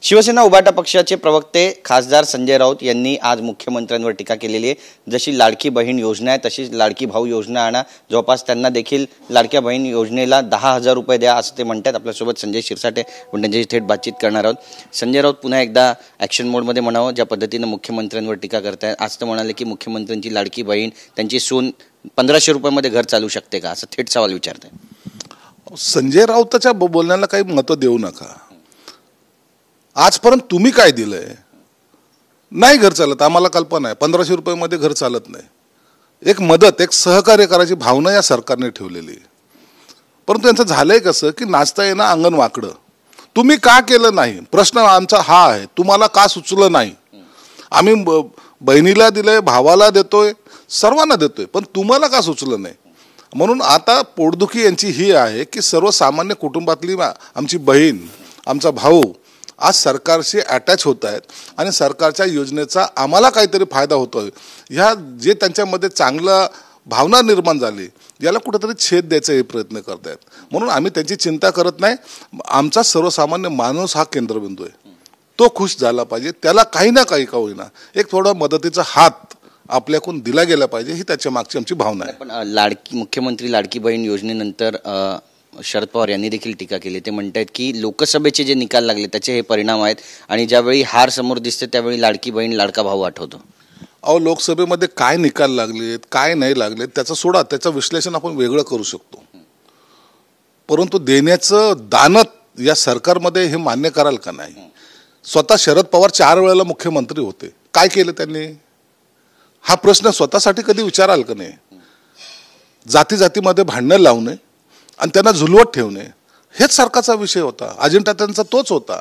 शिवसेना उभाटा पक्षाचे प्रवक्ते खासदार संजय राऊत यांनी आज मुख्यमंत्र्यांवर टीका केलेली आहे। जशी लाडकी बहीण योजना आहे तशीच लाडकी भाऊ योजना आणा, जवळपास त्यांना देखील लाडक्या बहीण योजनेला 10,000 रुपये द्या असं ते म्हणतात। आपल्यासोबत संजय शिरसाटे आपण त्यांच्याशी थेट बातचीत करणार आहोत। संजय राऊत पुन्हा एकदा ॲक्शन मोडमध्ये म्हणावं, ज्या पद्धतीनं मुख्यमंत्र्यांवर टीका करतायत। आज तर म्हणाले की मुख्यमंत्र्यांची लाडकी बहीण त्यांची सून 1500 रुपयामध्ये घर चालू शकते का, असं थेट सवाल विचारताय। संजय राऊताच्या बोलण्याला काही महत्त्व देऊ नका। आजपर्यंत तुम्ही काय दिलंय? नाही घर चालत, आम्हाला कल्पना आहे 1500 रुपयामध्ये घर चालत नाही। एक मदत, एक सहकार्य करायची भावना या सरकारने ठेवलेली आहे। परंतु यांचं झालंय कसं की नाचता येणं अंगण वाकडं। तुम्ही का केलं नाही प्रश्न आमचा हा आहे, तुम्हाला का सुचलं नाही? आम्ही बहिणीला दिलंय, भावाला देतोय, सर्वांना देतोय, पण तुम्हाला का सुचलं नाही? म्हणून आता पोटदुखी यांची ही आहे की सर्वसामान्य कुटुंबातली आमची बहीण, आमचा भाऊ आज सरकारशी अटॅच होत आहेत आणि सरकारच्या योजनेचा आम्हाला काहीतरी फायदा होतोय, ह्या जे त्यांच्यामध्ये चांगलं भावना निर्माण झाली याला कुठेतरी छेद द्यायचा हे प्रयत्न करत आहेत। म्हणून आम्ही त्यांची चिंता करत नाही। आमचा सर्वसामान्य माणूस हा केंद्रबिंदू आहे, तो खुश झाला पाहिजे, त्याला काही ना काही का होईना एक थोडा मदतीचा हात आपल्याकडून दिला गेला पाहिजे, ही त्याच्या मागची आमची भावना आहे। पण मुख्यमंत्री लाडकी बहीण योजनेनंतर शरद पवार यांनी देखील टीका केली। ते म्हणतात की लोकसभेचे जे निकाल लागले त्याचे हे परिणाम आहेत आणि ज्यावेळी हार समोर दिसते त्यावेळी लाडकी बहीण लाडका भाऊ आठवतो। अहो, लोकसभेमध्ये काय निकाल लागलेत काय नाही लागलेत त्याचं सोडा, त्याचं विश्लेषण आपण वेगळं करू शकतो। परंतु देण्याचं दानत या सरकारमध्ये हे मान्य कराल का नाही? स्वतः शरद पवार 4 वेळेला मुख्यमंत्री होते, काय केलं त्यांनी? हा प्रश्न स्वतःसाठी कधी विचाराल का नाही? जाती जातीमध्ये भांडणं लावणे आणि त्यांना झुलवत ठेवणे हेच सरकारचा विषय होता, अजेंडा त्यांचा तोच होता।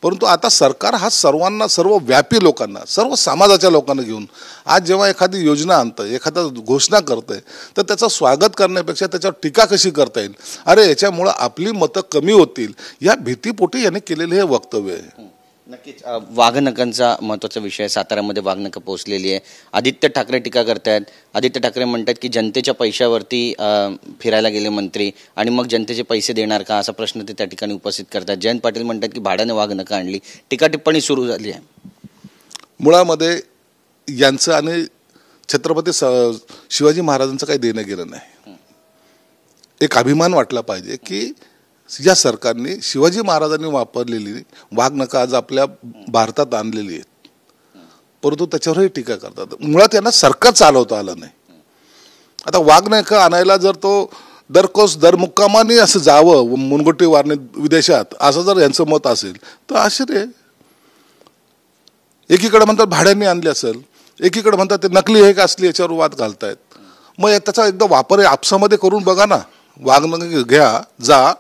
परंतु आता सरकार हा सर्वांना, सर्व व्यापी लोकांना, सर्व समाजाच्या लोकांना घेऊन आज जेव्हा एखादी योजना आणतं, एखादा घोषणा करतंय, तर त्याचं स्वागत करण्यापेक्षा त्याच्यावर टीका कशी करता येईल, अरे याच्यामुळं आपली मतं कमी होतील या भीतीपोटी यांनी केलेले हे वक्तव्य आहे। नक्कीच वाघनखांचा महत्त्वाचा विषय, साताऱ्यामध्ये वाघनखं पोहोचलेली आहे। आदित्य ठाकरे टीका करतायत। आदित्य ठाकरे म्हणतात की जनतेच्या पैशावरती फिरायला गेले मंत्री आणि मग जनतेचे पैसे देणार का, असा प्रश्न ते त्या ठिकाणी उपस्थित करतात। जयंत पाटील म्हणतात की भाड्याने वाघनखं आणली, टीका टिप्पणी सुरू झाली आहे। मुळामध्ये यांचं आणि छत्रपती शिवाजी महाराजांचं काही देणं गेलं नाही। एक अभिमान वाटला पाहिजे की या सरकारने शिवाजी महाराजांनी वापरलेली वाघनखं आज आपल्या भारतात आणलेली आहेत, परंतु त्याच्यावरही टीका करतात। मुळात यांना सरकार चालवता आलं नाही। आता वाघनखं आणायला जर तो दरकोस दरमुक्कामाने असं जावं मुनगुटी वारणे विदेशात, असं जर यांचं मत असेल तर आश्चर्य। एकीकडे म्हणतात भाड्याने आणली असेल, एकीकडे म्हणतात ते नकली आहे का असली, याच्यावर वाद घालतायत। मग त्याचा एकदा वापर आपसामध्ये करून बघा ना, वाघनखं घ्या, जा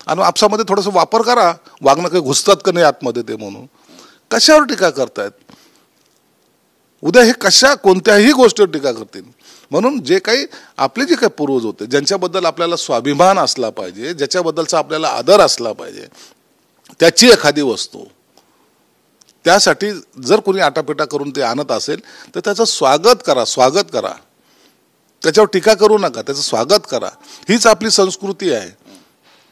आणि आपसामध्ये थोडंसं वापर करा, वाघनखं घुसतात का नाही आतमध्ये ते म्हणून कशावर टीका करतायत? उद्या हे कोणत्याही गोष्टीवर टीका करतील। म्हणून जे काही आपले जे काही पूर्वज होते, ज्यांच्याबद्दल आपल्याला स्वाभिमान असला पाहिजे, ज्याच्याबद्दलचा आपल्याला आदर असला पाहिजे, त्याची एखादी वस्तू त्यासाठी जर कोणी आटापिटा करून ते आणत असेल तर त्याचं स्वागत करा, त्याच्यावर टीका करू नका, त्याचं स्वागत करा। हीच आपली संस्कृती आहे।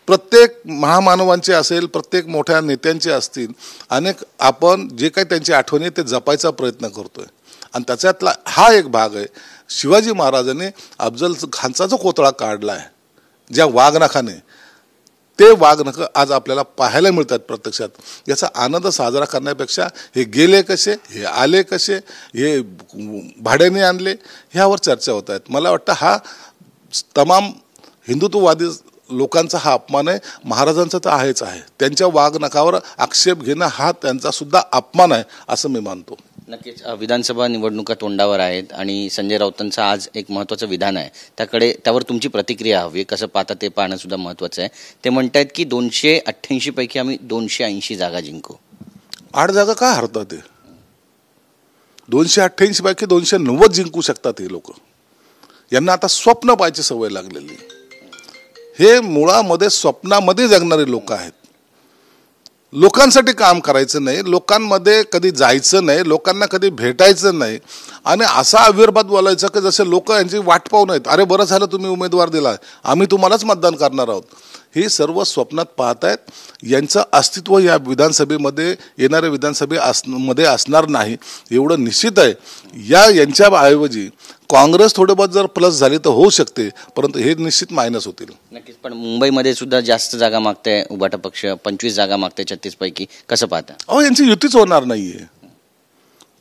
प्रत्येक महामानवांचे असेल, प्रत्येक मोठ्या नेत्यांचे असतील, अनेक आपण जे काही त्यांची आठवणी ते जपायचा प्रयत्न करतोय आणि त्याच्यातला हा एक भाग आहे। शिवाजी महाराजांनी अफजल खानचा जो कोतळा काढला आहे ज्या वाघनखाने, ते वाघनखं आज आपल्याला पाहायला मिळतात प्रत्यक्षात। याचा आनंद साजरा करण्यापेक्षा हे गेले कसे, हे आले कसे, हे भाड्याने आणले, ह्यावर चर्चा होत आहेत। मला वाटतं हा तमाम हिंदुत्ववादी लोकांचा हा अपमान आहे। महाराजांचा तर आहेच आहे, त्यांच्या वाघनखावर आक्षेप घेणं हा त्यांचा सुद्धा अपमान आहे असं मी मानतो। नक्कीच विधानसभा निवडणुका तोंडावर आहेत आणि संजय राऊतांचं आज एक महत्त्वाचं विधान आहे, त्यावर तुमची प्रतिक्रिया हवी, कसं पाहता ते पाहणं सुद्धा महत्त्वाचं आहे। ते म्हणतात की 288 पैकी आम्ही 280 जागा जिंकू। 8 जागा का हरतात ते? 288 पैकी 290 जिंकू शकतात हे लोक। यांना आता स्वप्न पाहायची सवय लागलेली। हे मुळामध्ये स्वप्नामध्ये जगणारे लोक आहेत। लोकांसाठी काम करायचं नाही, लोकांमध्ये कधी जायचं नाही, लोकांना कधी भेटायचं नाही आणि असा आविर्भाव बोलायचा की जसे लोक यांची वाट पाहू नयेत, अरे बरं झालं तुम्ही उमेदवार दिला, आम्ही तुम्हालाच मतदान करणार आहोत। हे सर्व स्वप्नात पाहतायत. यांचं अस्तित्व या विधानसभेमध्ये येणाऱ्या मध्ये असणार नाही एवढं निश्चित आहे. यांच्या ऐवजी काँग्रेस थोडे बहुत जर प्लस झाली तर होऊ शकते, परंतु हे निश्चित मायनस होतील. नक्कीच. पण मुंबईमध्ये सुद्धा जास्त जागा मागते उभाटा पक्ष, 25 जागा मागते 36 पैकी. कसं पाहता? यांची युतीच होणार नाहीये.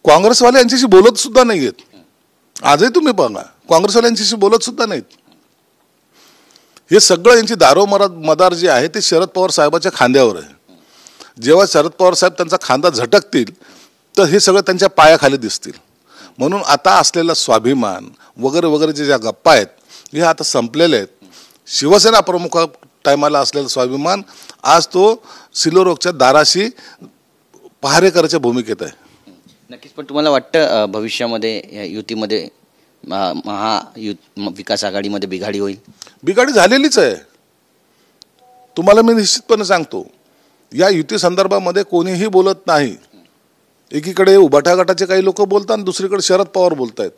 काँग्रेसवाले यांच्याशी बोलत सुद्धा नाहीयेत. आजही तुम्ही बघा, काँग्रेसवाले यांच्याशी बोलत सुद्धा नाहीत. हे सगळं यांची दारोमदार जे आहे ते शरद पवार साहेबांच्या खांद्यावर आहे. जेव्हा शरद पवार साहेब त्यांचा खांदा झटकतील तर हे सगळं त्यांच्या पायाखाली दिसतील. म्हणून आता असलेला स्वाभिमान वगैरे वगैरे ज्या गप्पा आहेत हे आता संपलेले आहेत. शिवसेना प्रमुख टायमाला असलेला स्वाभिमान आज तो सिलोरोगच्या दाराशी पहारेकराच्या भूमिकेत आहे. नक्कीच. पण तुम्हाला वाटतं भविष्यामध्ये या युतीमध्ये विकास आघाडीमध्ये बिघाडी होईल? बिघाडी झालेलीच आहे. तुम्हाला मी निश्चितपणे सांगतो, या युती संदर्भामध्ये कोणीही बोलत नाही. एकीकडे उभाटा गटाचे काही लोक बोलतात आणि दुसरीकडे शरद पवार बोलतायत.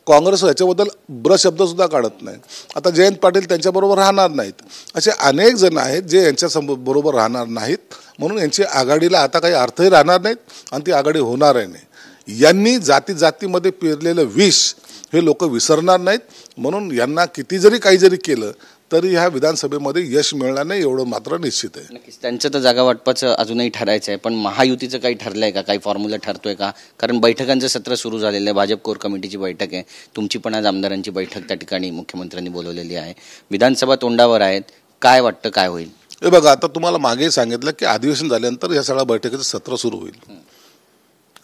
काँग्रेस याच्याबद्दल ब्रशब्द सुद्धा काढत नाही. आता जयंत पाटील त्यांच्याबरोबर राहणार नाहीत. असे अनेक जण आहेत जे यांच्या बरोबर राहणार नाहीत. म्हणून यांची आघाडीला आता काही अर्थही राहणार नाहीत आणि ती आघाडी होणारही नाही. यांनी जातीमध्ये पेरलेलं विष हे लोक विसरणार नाहीत. म्हणून यांना किती जरी काही जरी केलं तरी ह्या विधानसभेमध्ये यश मिळणार नाही एवढं मात्र निश्चित आहे. नक्कीच. त्यांचं तर जागा वाटपाचं अजूनही ठरायचं आहे, पण महायुतीचं काही ठरलंय का? काही फॉर्म्युला ठरतोय का? कारण बैठकांचं सत्र सुरू झालेलं आहे. भाजप कोर कमिटीची बैठक आहे, तुमची पण आज आमदारांची बैठक त्या ठिकाणी मुख्यमंत्र्यांनी बोलवलेली आहे. विधानसभा तोंडावर आहेत. काय वाटतं काय होईल? हे बघा, आता तुम्हाला मागे सांगितलं की अधिवेशन झाल्यानंतर या सगळ्या बैठकीचं सत्र सुरू होईल.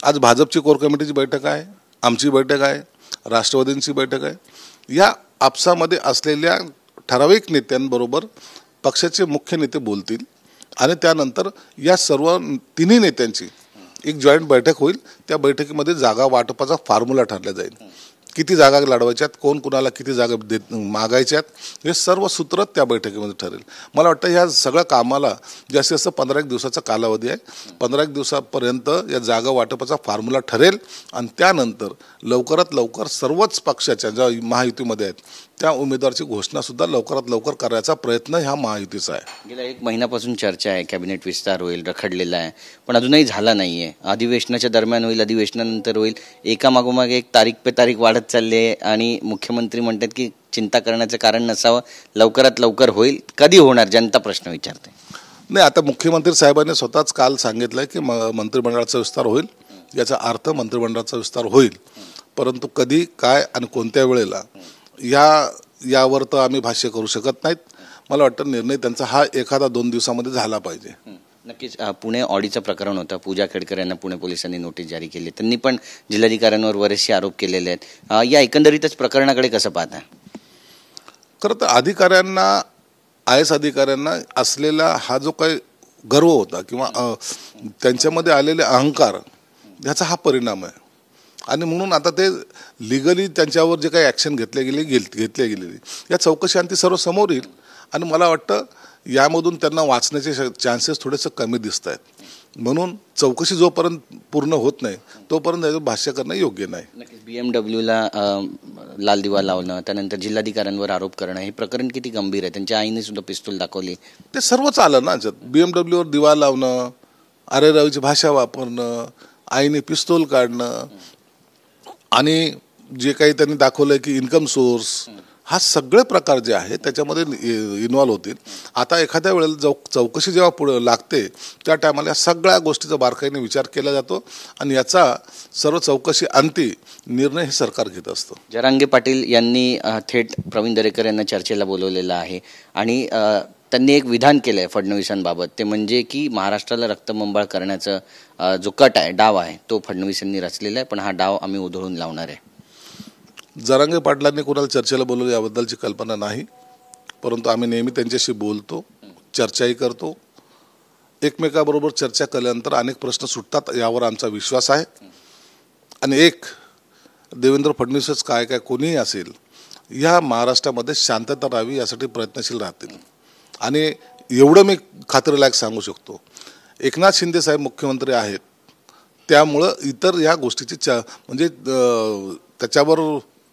आज भाजपची कोर कमिटीची बैठक आहे, आमची बैठक आहे, राष्ट्रवादींची बैठक आहे. या आपसामध्ये असलेल्या ठराविक नेत्यांबरोबर पक्षाचे मुख्य नेते बोलतील आणि त्यानंतर या सर्व तिन्ही नेत्यांची एक जॉईंट बैठक होईल. त्या बैठकीमध्ये जागा वाटपाचा फॉर्म्युला ठरला जाईल. किती जागा लढवायच्यात, कोण कुणाला किती जागा मागायच्यात, हे सर्व सूत्र त्या बैठकीमध्ये ठरेल. मला वाटतं ह्या सगळ्या कामाला जास्तीत जास्त 15 दिवसाचा कालावधी आहे. 15 दिवसापर्यंत या जागा वाटपाचा फॉर्म्युला ठरेल आणि त्यानंतर लवकरात लवकर सर्वच पक्षाच्या ज्या महायुतीमध्ये आहेत त्या उमेदवाराची घोषणा सुद्धा लवकरात लवकर करायचा प्रयत्न ह्या महायुतीचा आहे. गेल्या 1 महिन्यापासून चर्चा आहे, कॅबिनेट विस्तार होईल, रखडलेला आहे, पण अजूनही झाला नाहीये. अधिवेशनाच्या दरम्यान होईल, अधिवेशनानंतर होईल, एका मागोमाग एक तारीख पे तारीख वाढत चालली आहे आणि मुख्यमंत्री म्हणतात की चिंता करण्याचं कारण नसावं, लवकरात लवकर होईल. कधी होणार जनता प्रश्न विचारते. नाही, आता मुख्यमंत्री साहेबांनी स्वतःच काल सांगितलं की मंत्रिमंडळाचा विस्तार होईल. याचा अर्थ मंत्रिमंडळाचा विस्तार होईल, परंतु कधी, काय आणि कोणत्या वेळेला यावर तर आम्ही भाष्य करू शकत नाहीत. मला वाटतं निर्णय त्यांचा हा 1-2 दिवसामध्ये झाला पाहिजे. नक्कीच. पुणे ऑडीचं प्रकरण होतं. पूजा खेडकर यांना पुणे पोलिसांनी नोटीस जारी केली. त्यांनी पण जिल्हाधिकाऱ्यांवर बरेचसे आरोप केलेले आहेत. या एकंदरीतच प्रकरणाकडे कसं पाहता? खरं तर अधिकाऱ्यांना, IAS अधिकाऱ्यांना असलेला हा जो काही गर्व होता किंवा त्यांच्यामध्ये आलेले अहंकार, ह्याचा हा परिणाम आहे. आणि म्हणून आता ते लिगली त्यांच्यावर जे काही ॲक्शन घेतले गेलेली या चौकशी आणि ती सर्व समोर येईल. आणि मला वाटतं यामधून त्यांना वाचण्याचे चान्सेस थोडेसे कमी दिसत आहेत. म्हणून चौकशी जोपर्यंत पूर्ण होत नाही तोपर्यंत त्याचं भाष्य करणं योग्य नाही. नक्कीच. BMWला लाल दिवा लावणं, त्यानंतर जिल्हाधिकाऱ्यांवर आरोप करणं, हे प्रकरण किती गंभीर आहे? त्यांच्या आईने सुद्धा पिस्तूल दाखवली. ते सर्वच आलं ना. BMWवर दिवा लावणं, अरेरावीची भाषा वापरणं, आईने पिस्तूल काढणं आणि जे काही त्यांनी दाखवलंय की इन्कम सोर्स, हा सगळे प्रकार जे आहे त्याच्यामध्ये इन्व्हॉल्व होतील. आता एखाद्या वेळेला चौकशी जेव्हा पुढे लागते त्या टायमाला या सगळ्या गोष्टीचा बारकाईने विचार केला जातो आणि याचा सर्व चौकशी अंती निर्णय हे सरकार घेत असतं. जरांगे पाटील यांनी थेट प्रवीण दरेकर यांना चर्चेला बोलवलेलं आहे आणि त्यांनी एक विधान केलं आहे फडणवीसांबाबत. ते म्हणजे की महाराष्ट्राला रक्तबंबाळ करण्याचा जो कट आहे, डाव आहे, तो फडणवीस यांनी रचलेला आहे, पण हा डाव आम्ही उधळून लावणार आहे. जरांगे पाटलांनी कोणाला चर्चेला बोलवलं याबद्दलची कल्पना नाही, परंतु आम्ही नेहमी त्यांच्याशी बोलतो, चर्चाही करतो. एकमेकाबरोबर चर्चा केल्यानंतर अनेक प्रश्न सुटतात यावर आमचा विश्वास आहे. आणि एक देवेंद्र फडणवीसच काय कोणीही असेल, या महाराष्ट्रामध्ये शांतता राहावी यासाठी प्रयत्नशील राहतील. आणि एवढं मी खात्रीलायक सांगू शकतो, एकनाथ शिंदे साहेब मुख्यमंत्री आहेत, त्यामुळं इतर या गोष्टीची म्हणजे त्याच्यावर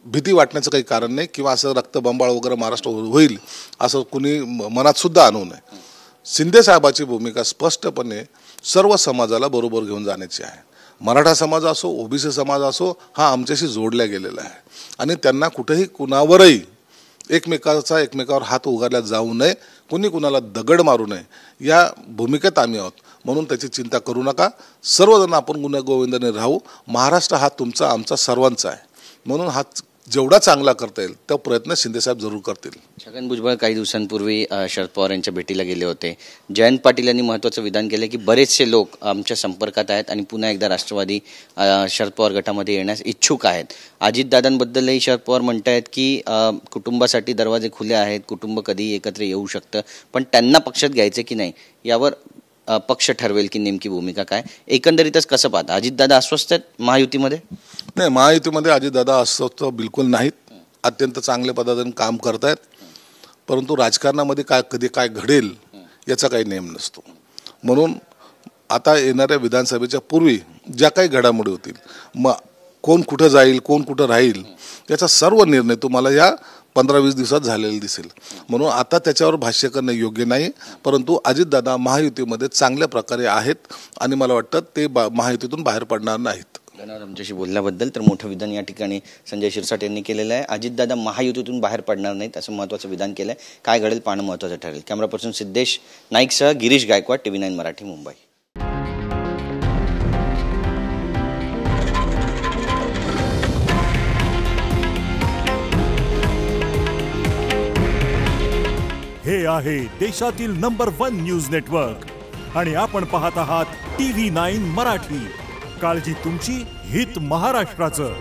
भीती वाटण्याचं काही कारण नाही किंवा असं रक्तबंबाळ वगैरे महाराष्ट्र होईल असं कुणी मनात सुद्धा आणू नये. शिंदे साहेबाची भूमिका स्पष्टपणे सर्व समाजाला बरोबर घेऊन जाण्याची आहे. मराठा समाज असो, ओबीसी समाज असो, हा आमच्याशी जोडल्या गेलेला आहे आणि त्यांना कुठेही कुणावरही एकमेकावर हात उगारला जाऊ नये, कुणी कुणाला दगड मारू नये या भूमिकेत आम्ही आहोत. म्हणून त्याची चिंता करू नका. सर्वजण आपण गुण्यागोविंदाने राहू. महाराष्ट्र हा तुमचा आमचा सर्वांचा आहे. म्हणून हा जेवढा चांगला करता येईल तो प्रयत्न शिंदेसाहेब जरूर करतील. छगन भुजबळ काही दिवसांपूर्वी शरद पवार यांच्या भेटीला गेले होते. जयंत पाटील यांनी महत्त्वाचं विधान केलं की बरेचसे लोक आमच्या संपर्कात आहेत आणि पुन्हा एकदा राष्ट्रवादी शरद पवार गटामध्ये येण्यास इच्छुक आहेत. अजितदादांबद्दलही शरद पवार म्हणतायत की कुटुंबासाठी दरवाजे खुले आहेत, कुटुंब कधीही एकत्र येऊ शकतं, पण त्यांना पक्षात घ्यायचे की नाही यावर पक्ष ठरवेल की नेमकी भूमिका काय. एकंदरीतच कसं पाहता, अजितदादा अस्वस्थ आहेत महायुतीमध्ये? नाही, महायुतीमध्ये अजितदादा अस्वस्थ बिलकुल नाहीत. अत्यंत चांगल्या पद्धतीने काम करतायत. परंतु राजकारणामध्ये कधी काय घडेल याचा काही नेम नसतो. म्हणून आता येणाऱ्या विधानसभेच्या पूर्वी ज्या काही घडामोडी होतील, मग कोण कुठं जाईल, कोण कुठं राहील याचा सर्व निर्णय तुम्हाला या 15-20 दिवसात झालेला दिसेल. म्हणून आता त्याच्यावर भाष्य करणं योग्य नाही. परंतु अजितदादा महायुतीमध्ये चांगल्या प्रकारे आहेत आणि मला वाटतं ते महायुतीतून बाहेर पडणार नाहीत. धन्यवाद आमच्याशी बोलल्याबद्दल. तर मोठं विधान या ठिकाणी संजय शिरसाट यांनी केलेलं आहे. अजितदादा महायुतीतून बाहेर पडणार नाहीत असं महत्त्वाचं विधान केलं आहे. काय घडेल पाहणं महत्त्वाचं ठरेल. कॅमेरा पर्सन सिद्धेश नाईकसह गिरीश गायकवाड, TV9 मराठी, मुंबई. हे आहे देशातील नंबर 1 न्यूज नेटवर्क आणि आपण पाहत आहात TV9 मराठी. काळजी तुमची, हित महाराष्ट्राचं.